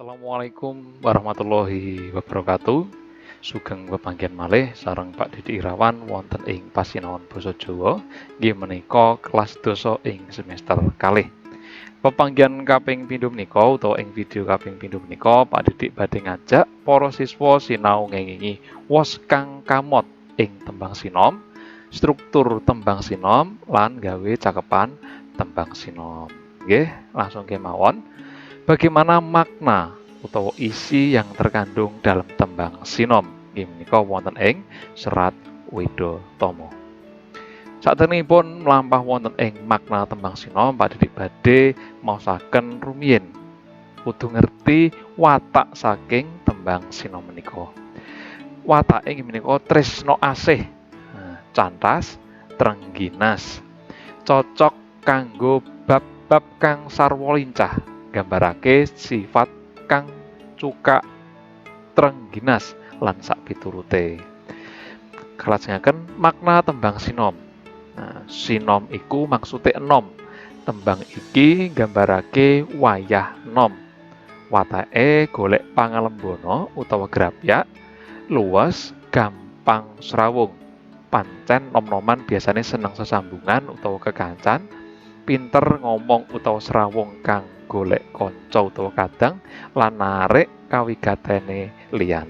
Assalamualaikum warahmatullahi wabarakatuh. Sugeng pepanggihan malih sareng Pak Didi Irawan wonten ing pasinaon basa Jawa inggih menika kelas dosa ing semester kalih. Pepanggihan kaping pindho menika utawa ing video kaping pindho menika Pak Didi badhe ngajak para siswa sinau ngengingi wos kang kamot ing tembang sinom, struktur tembang sinom lan gawe cakepan tembang sinom. Nggih, langsung kemawon. Bagaimana makna utawa isi yang terkandung dalam tembang sinom? Inggih menika wonten ing Serat Widhatama. Saderengipun mlampah wonten ing makna tembang sinom, Pak Didi badhe maosaken rumiyin kudu ngerti watak saking tembang sinom menika. Watake inggih menika tresna asih, cantas, trengginas, cocok kanggo bab-bab kang sarwa lincah. Gambarake sifat kang cukak trengginas lan sak piturute. Kalajengaken makna tembang sinom. Sinom iku maksude enom. Tembang iki gambarake wayah nom. Watake golek pangalembana utawa grapyak, luwes, gampang srawung. Pancen nom-noman biasane seneng sesambungan utawa kekancan, pinter ngomong utawa srawung kang golek kanca utawa kadang lan narik kawigatene liyan.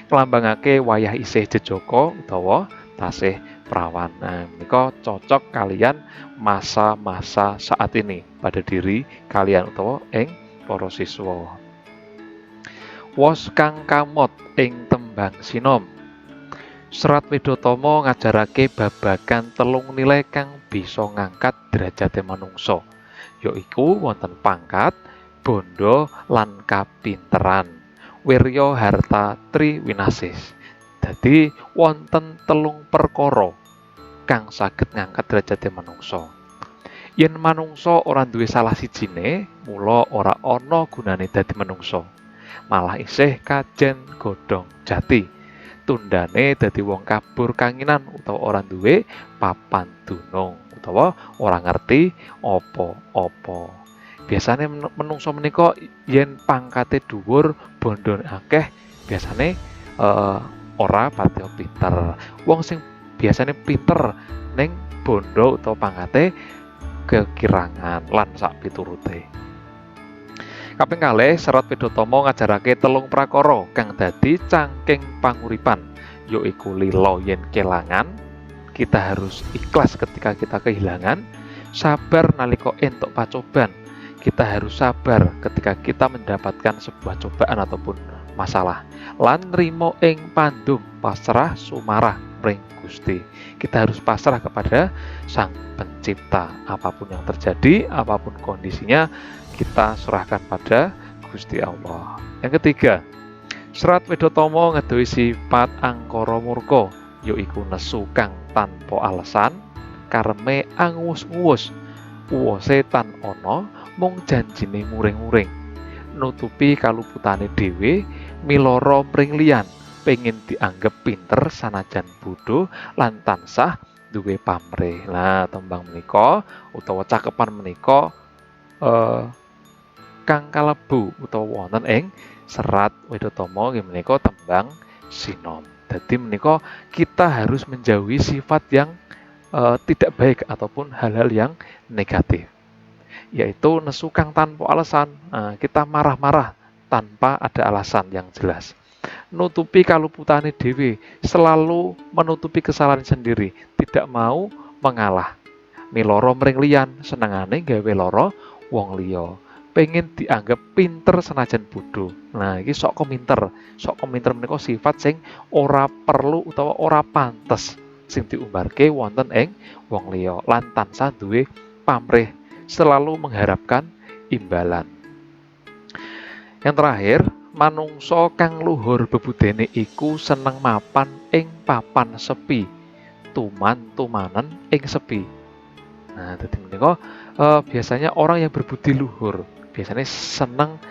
Nglambangake wayah isih jejaka utawa tasih prawan. Menika cocok kalian masa-masa saat ini pada diri kalian utawa ing para siswa. Wos kang kamot ing tembang sinom. Serat Widhatama ngajarake babagan telung nilai kang bisa ngangkat derajate manungsa, yaiku wonten pangkat, bondo, lan kapinteran. Wirya harta triwinasis. Dadi wonten telung perkara kang saged ngangkat derajate manungsa. Yen manungsa ora duwe salah sijine, mula ora ana gunane dadi manungsa. Malah isih kajen godhong jati. Tundane dadi wong kabur kanginan utawa ora duwe papan dunung utawa ora ngerti apa-apa. Biasane menungso menika yen pangkate dhuwur, bondone akeh, biasane ora pati pinter. Wong sing biasane pinter ning bondo utawa pangkate kekirangan lan sak piturute. Kaping kalih, Serat Widhatama ngajarake telung prakara kang dadi cangking panguripan, yaiku lila yen kelangan, kita harus ikhlas ketika kita kehilangan, sabar nalika entuk pacoban, kita harus sabar ketika kita mendapatkan sebuah cobaan ataupun masalah, lan nrimo ing pandum pasrah sumarah mring Gusti. Kita harus pasrah kepada Sang Pencipta. Apapun yang terjadi, apapun kondisinya, kita serahkan pada Gusti Allah. Yang ketiga, Serat Widhatama ngeduwi sifat angkara murka, yaiku nesu kang tanpa alasan, kareme angus-ngus, uwose tan ana, mung janjine muring-muring, nutupi kaluputane dhewe, miloro mring liyan, pengin dianggep pinter sanajan bodho lan tansah duwe pamrih. Nah, tembang menika utawa cakepan menika kang kalebu utawa wonten ing Serat Widhatama nggih menika tembang sinom. Dadi menika kita harus menjauhi sifat yang tidak baik ataupun hal-hal yang negatif, yaitu nesu kang tanpa alasan. Kita marah-marah tanpa ada alasan yang jelas. Nutupi kaluputane dhewe, selalu menutupi kesalahan sendiri, tidak mau mengalah. Miloro mring liyan, senengane gawe lara wong liya. Pengen dianggap pinter senajan bodho. Nah, iki sok kominter. Sok kominter menika sifat sing ora perlu utawa ora pantes sing diumbarke wonten ing wong liya lan tansah duwe pamrih, selalu mengharapkan imbalan. Yang terakhir, manungsa kang luhur bebudene iku seneng mapan ing papan sepi, tuman-tumanen ing sepi. Nah, dadi menika biasanya orang yang berbudi luhur biasanya senang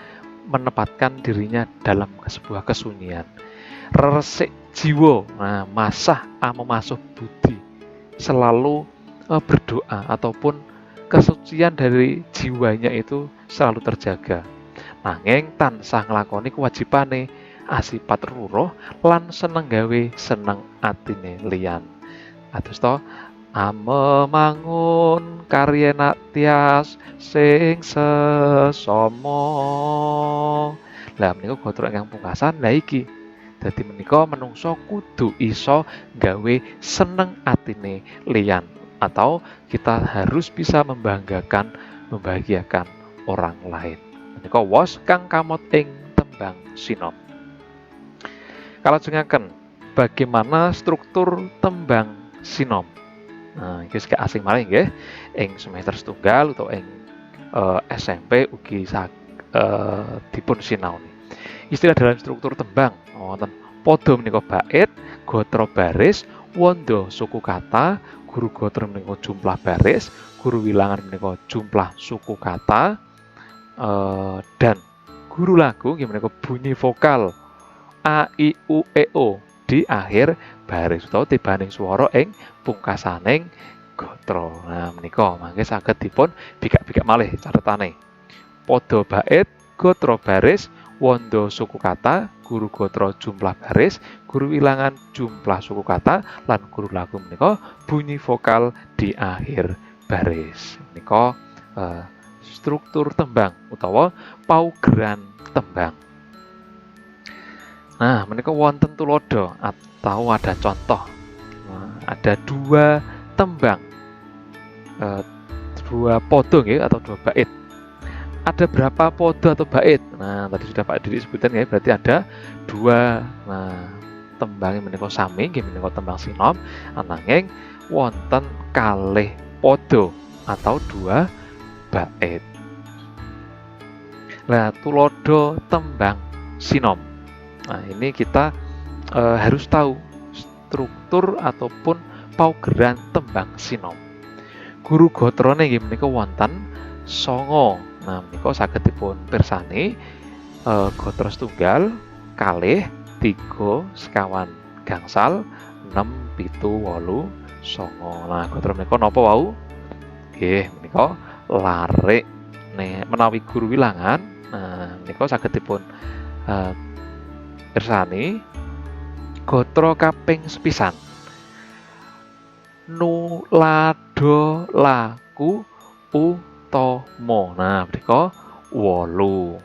menempatkan dirinya dalam sebuah kesunyian. Resik jiwa, masah memasuh budi, selalu berdoa ataupun kesucian dari jiwanya itu selalu terjaga. nanging tansah nglakoni kewajibane, asipat ruruh lan seneng gawe seneng atine liyan. Atus to amemangun karyenak tias sing sesama. Lah menika gatra ingkang pungkasan lha iki. Dadi menika menungso kudu iso gawe seneng atine liyan atau kita harus bisa membanggakan, membahagiakan orang lain. Menika wos kang kamot ing tembang sinom. Kalajengaken bagaimana struktur tembang sinom. Nah, iki gak asing malih nggih ing semester setunggal utawa ing SMP ugi dipun sinaoni. Istilah dalam struktur tembang wonten pada menika bait, gatra baris, wanda suku kata, guru gatra menika jumlah baris, guru wilangan menika jumlah suku kata, dan guru lagu nggih menika bunyi vokal a i u e o di akhir baris utawa tibaning swara ing pungkasaning gatra. Nah menika mangke saged dipun bikak-bikak malih catetane. Pada bait, gatra baris, wanda suku kata, guru gatra jumlah baris, guru wilangan jumlah suku kata, lan guru lagu menika bunyi vokal di akhir baris. Menika struktur tembang utawa paugeran tembang. Nah, menika wonten tulodo atau ada contoh. Nah, ada dua tembang, dua podo nggih atau dua bait. Ada berapa podo atau bait? Nah, tadi sudah Pak Didi sebutkan ya, berarti ada dua. Nah, tembang menika sami nggih menika tembang sinom, ananging wonten kalih podo atau dua bait. Lah, tulodo tembang sinom. Nah, ini kita harus tahu struktur ataupun paugeran tembang sinom. Guru gatrane nggih menika wonten 9. Nah, menika saged dipun pirsani gatra setunggal, kalih, 3, sekawan gangsal, 6, 7, 8, 9. Nah, gatra menika napa wau? Nggih, menika larik. Menawi guru wilangan, nah menika saged dipun pirsani gatra kaping sepisan. Nu lado laku utama. Nah, menika 8.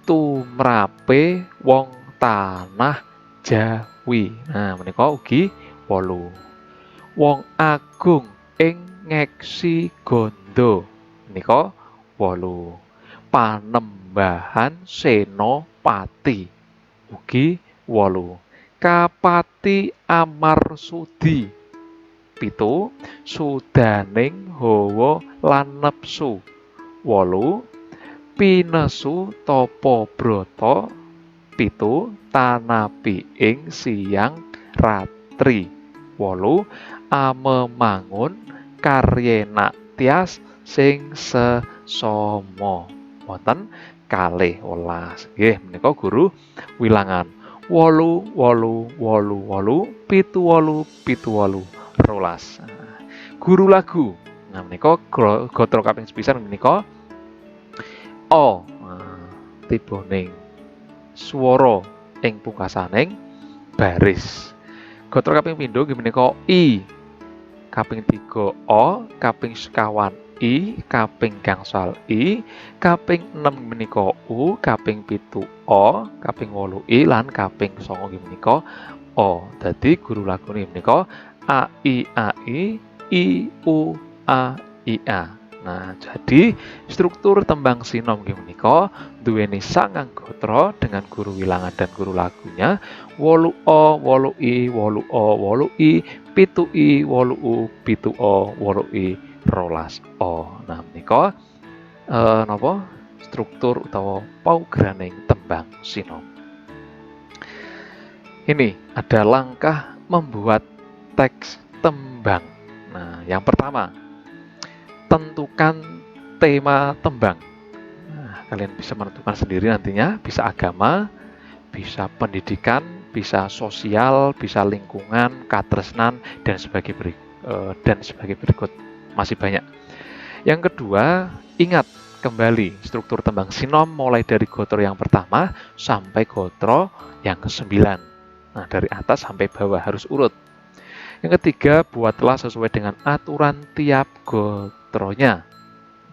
Tumrape wong tanah Jawi. Nah, menika ugi 8. Wong agung ing ngeksi gondo. Menika 8. Panembahan senopati ugi 8. Kapati Amarsudi 7. Sudaning hawa lan nepsu 8. Pinesu tapa brata 7. Tanapi ing siang ratri 8. Amemangun karyenak tias sing sesama. Wonten 12. Nggih menika guru wilangan 8 8 8 8 7 8 7 8 12. Guru lagu. Nah menika gatra kaping sepisan menika o. Tibaning swara ing pungkasaning baris. Gatra kaping pindho nggih menika i. Kaping 3 o, kaping sekawan I, kaping gangsal I, kaping 6 menika U, kaping 7 O, kaping 8 I, lan kaping 9 menika O. Dadi guru lagune menika A I A I U A I A. Nah, jadi struktur tembang sinom menika duweni 9 gatra dengan guru wilangan dan guru lagunya 8 O, 8 I, 8 O, 8 I, 7 I, 8 U, 7 O, 8 I, 12 O. Nah, menika napa struktur utawa paugraning tembang sinom. Ini ada langkah membuat teks tembang. Nah, yang pertama, tentukan tema tembang. Nah, kalian bisa menentukan sendiri nantinya, bisa agama, bisa pendidikan, bisa sosial, bisa lingkungan, katresnan, dan sebagai berikut. Masih banyak. Yang kedua, ingat kembali struktur tembang sinom mulai dari gotro yang pertama sampai gotro yang ke-9. Nah, dari atas sampai bawah harus urut. Yang ketiga, buatlah sesuai dengan aturan tiap gotronya.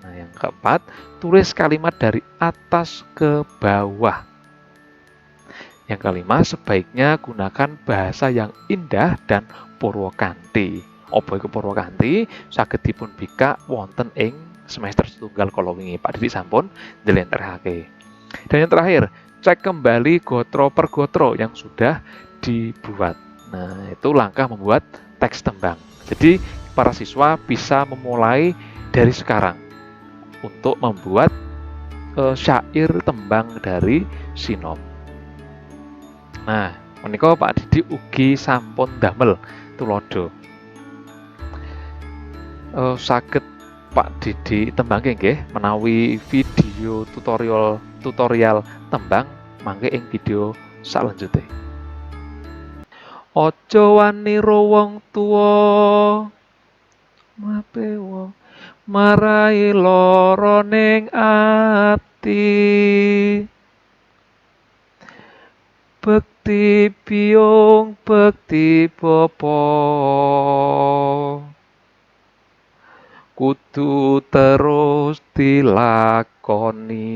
Nah, yang keempat, tulis kalimat dari atas ke bawah. Yang kelima, sebaiknya gunakan bahasa yang indah dan Purwakanthi. Apa iku Purwakanthi? Saged dipun bikak wonten ing semester setunggal kala wingi Pak Didik sampun njlentrehake. Dan yang terakhir, cek kembali gotro per gotro yang sudah dibuat. Nah, itu langkah membuat teks tembang. Jadi, para siswa bisa memulai dari sekarang untuk membuat syair tembang dari sinom. Nah, menika Pak Didik ugi sampun damel tulodo. Saged Pak Didik tembang nggih menawi video tutorial tembang mangke ing video salanjutnya. Ojo wani wong tuwa mape wong marai lara ning ati. Bekti biung bekti bapa kudu terus dilakoni.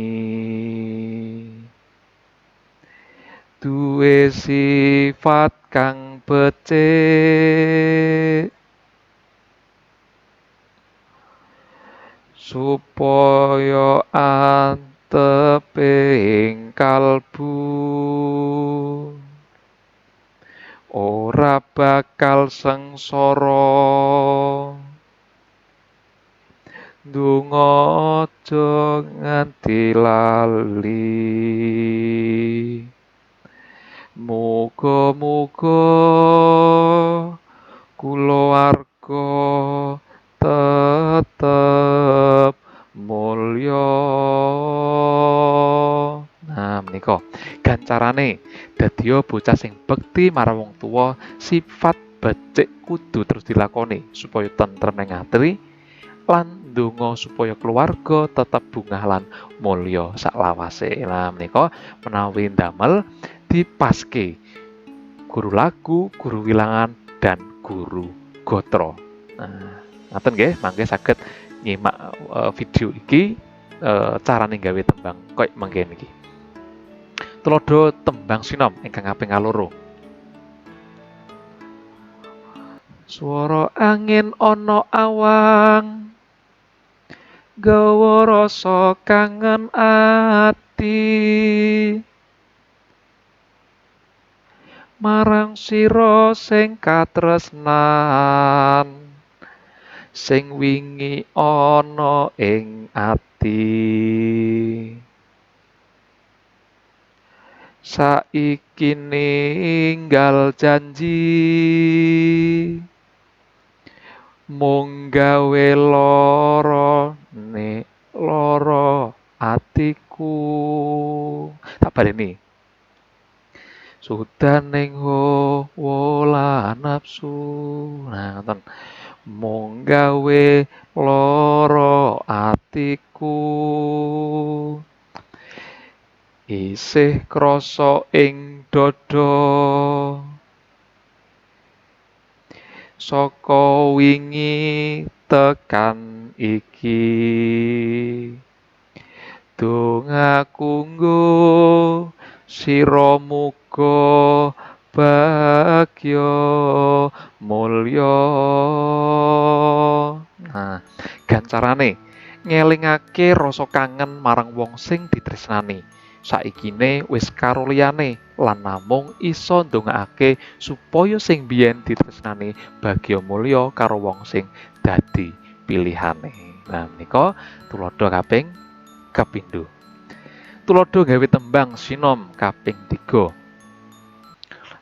Duwe sifat kang becik supaya antepe ing kalbu ora bakal sengsara. Ndonga aja nganti lali. Muga-muga kulawarga tetep mulya. Nah, menika gancarane dadiya bocah sing bekti marang wong tuwa, sifat becik kudu terus dilakoni supaya tentrem ning ati lan ndonga supaya keluarga tetep bungah lan mulya saklawase. Lah menika menawi ndamel dipaske guru lagu, guru wilangan dan guru gotro. Nah, ngaten nggih, mangke saged nyimak video iki carane gawe tembang koyo mangken iki. Tulodo tembang sinom ingkang kaping 2. Swara angin ana awang gawa rasa kangen ati marang sira sing katresnan sing wingi ana ing ati. Saiki ninggal janji mung gawe lara atiku. Tak baleni. Sudaning hawa nafsu. Nah, ngoten. Mung gawe lara atiku. Isih krasa ing dada saka wingi tekan iki. Dongaku nggo sira muga bagya mulya. Nah, gancarane ngelingake rasa kangen marang wong sing ditresnani. Saikine wis karo liyane lan namung iso ndongakake supaya sing biyen ditresnani bagya mulya karo wong sing dadi pilihane. Nah, menika tulodo kaping kapindho. Tulodo gawe tembang sinom kaping 3.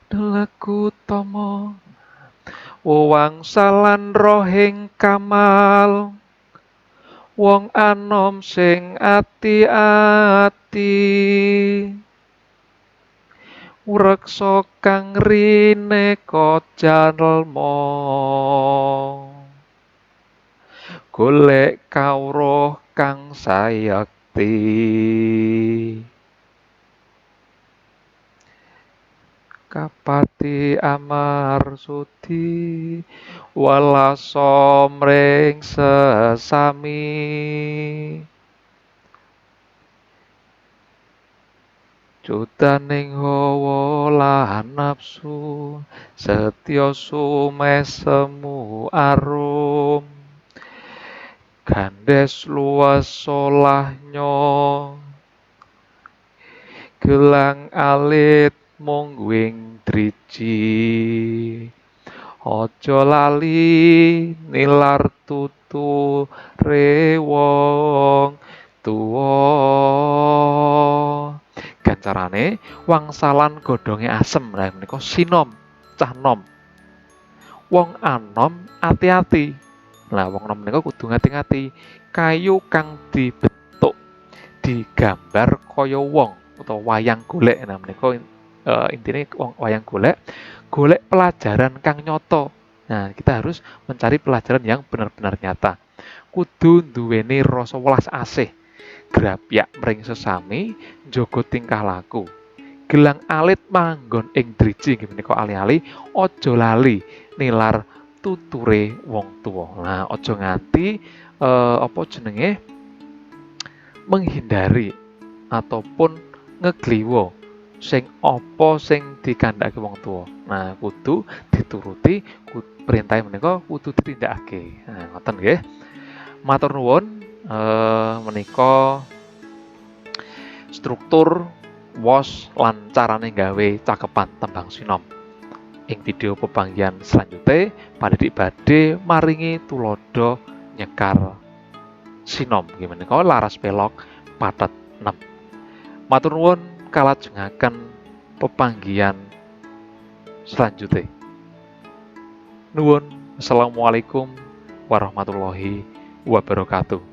Delaku tama wewangsalan rohing kamal wong anom sing ati-ati reksa kang rine jalma golek kawruh kang sayekti. Kapati Amarsudi walasa mring sesami. Cudaning hawa lan nafsu setya sumesemu arum. Gandes luas solahnya gelang alit mungguing driji. Aja lali nilar tuture wong tuwa. Gancarane wangsalan godhonge asem. Lah menika sinom, cah nom. Wong anom ati-ati. Lah wong nom menika kudu ngati-ngati. Kayu kang dibentuk digambar kaya wong utawa wayang golek. Nah menika intine wayang golek pelajaran kang nyata. Nah, kita harus mencari pelajaran yang benar-benar nyata. Kudu duweni rasa welas asih, grapyak mring sesami, njaga tingkah laku. Gelang alit manggon ing driji nggih menika ali-ali aja lali nilar tuture wong tuwa. Nah, aja nganti menghindari ataupun ngegliwo sing dikandhake wong tuwa. Nah, kudu dituruti perintah menika kudu ditindakake. Nah, ngoten nggih. Matur nuwun menika struktur wos lan carane gawe cakepan tembang sinom. Ing video pepanggihan selanjutnya panitik badhe maringi tulodo nyekar sinom nggih menika laras pelok patet 6. Matur nuwun kalajengaken pepanggihan selanjutnya. Nuwun. Assalamualaikum warahmatullahi wabarakatuh.